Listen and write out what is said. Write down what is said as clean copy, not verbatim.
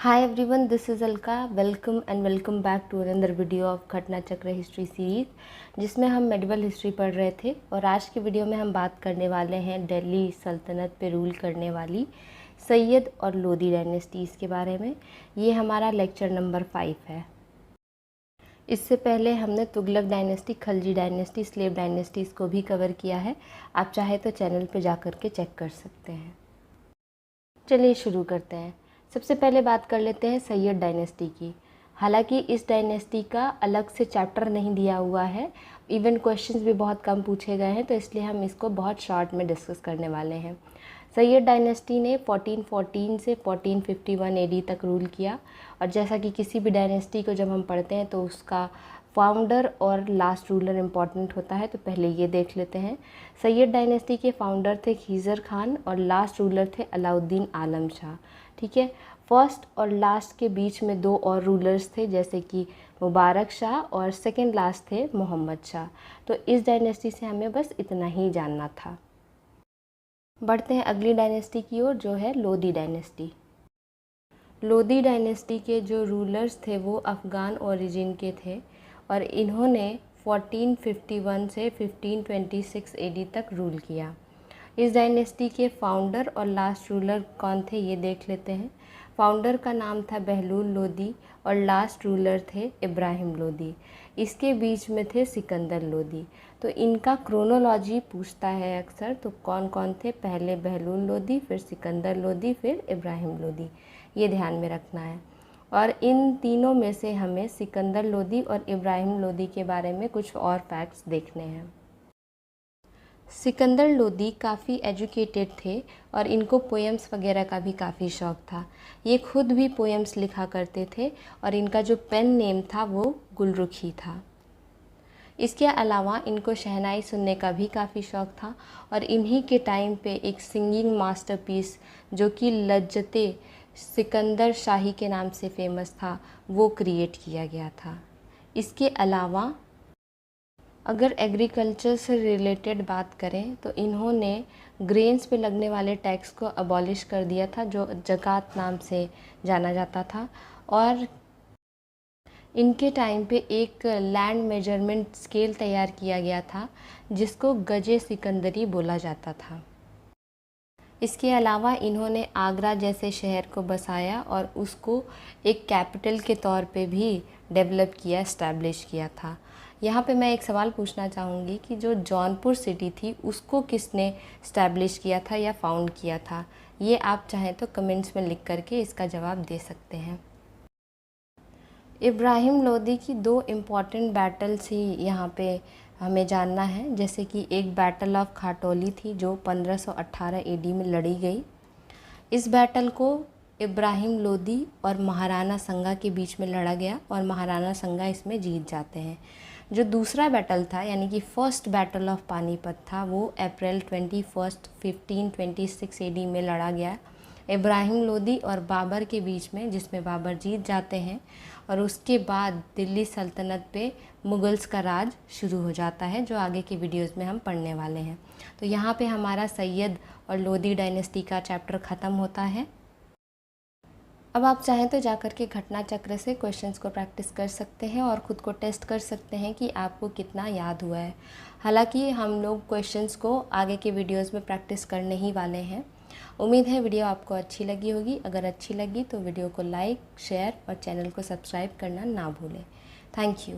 Hi everyone, this is Alka. Welcome and welcome back to another video of घटना चक्र history series जिसमें हम medieval history पढ़ रहे थे। और आज के वीडियो में हम बात करने वाले हैं दिल्ली सल्तनत पे रूल करने वाली सैयद और लोदी डायनेस्टीज़ के बारे में। ये हमारा लेक्चर नंबर 5 है। इससे पहले हमने Tughlaq dynasty, Khalji dynasty, slave dynasties को भी कवर किया है। आप चाहे तो चैनल पर जा कर के चेक कर सकते हैं। चलिए शुरू करते हैं। सबसे पहले बात कर लेते हैं सैयद डायनेस्टी की। हालांकि इस डायनेस्टी का अलग से चैप्टर नहीं दिया हुआ है, इवन क्वेश्चंस भी बहुत कम पूछे गए हैं, तो इसलिए हम इसको बहुत शॉर्ट में डिस्कस करने वाले हैं। सैयद डायनेस्टी ने 1414 से 1451 एडी तक रूल किया। और जैसा कि किसी भी डायनेस्टी को जब हम पढ़ते हैं तो उसका फाउंडर और लास्ट रूलर इम्पॉर्टेंट होता है, तो पहले ये देख लेते हैं। सैयद डायनेस्टी के फाउंडर थे खीज़र खान और लास्ट रूलर थे अलाउद्दीन आलम शाह। ठीक है, फर्स्ट और लास्ट के बीच में दो और रूलर्स थे, जैसे कि मुबारक शाह, और सेकंड लास्ट थे मोहम्मद शाह। तो इस डायनेस्टी से हमें बस इतना ही जानना था। बढ़ते हैं अगली डायनेस्टी की ओर, जो है लोदी डायनेस्टी। लोदी डायनेस्टी के जो रूलर्स थे वो अफ़गान ओरिजिन के थे और इन्होंने 1451 से 1526 एडी तक रूल किया। इस डायनेस्टी के फाउंडर और लास्ट रूलर कौन थे ये देख लेते हैं। फाउंडर का नाम था बहलूल लोदी और लास्ट रूलर थे इब्राहिम लोदी। इसके बीच में थे सिकंदर लोदी। तो इनका क्रोनोलॉजी पूछता है अक्सर, तो कौन कौन थे, पहले बहलूल लोदी, फिर सिकंदर लोदी, फिर इब्राहिम लोदी, ये ध्यान में रखना है। और इन तीनों में से हमें सिकंदर लोदी और इब्राहिम लोदी के बारे में कुछ और फैक्ट्स देखने हैं। सिकंदर लोदी काफ़ी एजुकेटेड थे और इनको पोएम्स वगैरह का भी काफ़ी शौक़ था। ये खुद भी पोएम्स लिखा करते थे और इनका जो पेन नेम था वो गुलरुखी था। इसके अलावा इनको शहनाई सुनने का भी काफ़ी शौक़ था और इन्हीं के टाइम पे एक सिंगिंग मास्टरपीस जो कि लज्जते सिकंदर शाही के नाम से फेमस था, वो क्रिएट किया गया था। इसके अलावा अगर एग्रीकल्चर से रिलेटेड बात करें तो इन्होंने ग्रेन्स पे लगने वाले टैक्स को अबॉलिश कर दिया था, जो ज़कात नाम से जाना जाता था। और इनके टाइम पे एक लैंड मेजरमेंट स्केल तैयार किया गया था जिसको गजे सिकंदरी बोला जाता था। इसके अलावा इन्होंने आगरा जैसे शहर को बसाया और उसको एक कैपिटल के तौर पे भी डेवलप किया, इस्टेब्लिश किया था। यहाँ पे मैं एक सवाल पूछना चाहूँगी कि जो जौनपुर सिटी थी उसको किसने इस्टेब्लिश किया था या फाउंड किया था, ये आप चाहें तो कमेंट्स में लिख करके इसका जवाब दे सकते हैं। इब्राहिम लोदी की दो इम्पॉर्टेंट बैटल्स ही यहाँ पे हमें जानना है, जैसे कि एक बैटल ऑफ खाटोली थी जो 1518 एडी में लड़ी गई। इस बैटल को इब्राहिम लोदी और महाराणा संगा के बीच में लड़ा गया और महाराणा संगा इसमें जीत जाते हैं। जो दूसरा बैटल था, यानी कि फर्स्ट बैटल ऑफ पानीपत था, वो अप्रैल 21 1526 एडी में लड़ा गया इब्राहिम लोदी और बाबर के बीच में, जिसमें बाबर जीत जाते हैं। और उसके बाद दिल्ली सल्तनत पे मुगल्स का राज शुरू हो जाता है, जो आगे के वीडियोस में हम पढ़ने वाले हैं। तो यहाँ पे हमारा सैयद और लोदी डायनेस्टी का चैप्टर ख़त्म होता है। अब आप चाहें तो जाकर के घटना चक्र से क्वेश्चंस को प्रैक्टिस कर सकते हैं और ख़ुद को टेस्ट कर सकते हैं कि आपको कितना याद हुआ है। हालांकि हम लोग क्वेश्चंस को आगे के वीडियोस में प्रैक्टिस करने ही वाले हैं। उम्मीद है वीडियो आपको अच्छी लगी होगी। अगर अच्छी लगी तो वीडियो को लाइक, शेयर और चैनल को सब्सक्राइब करना ना भूलें। Thank you.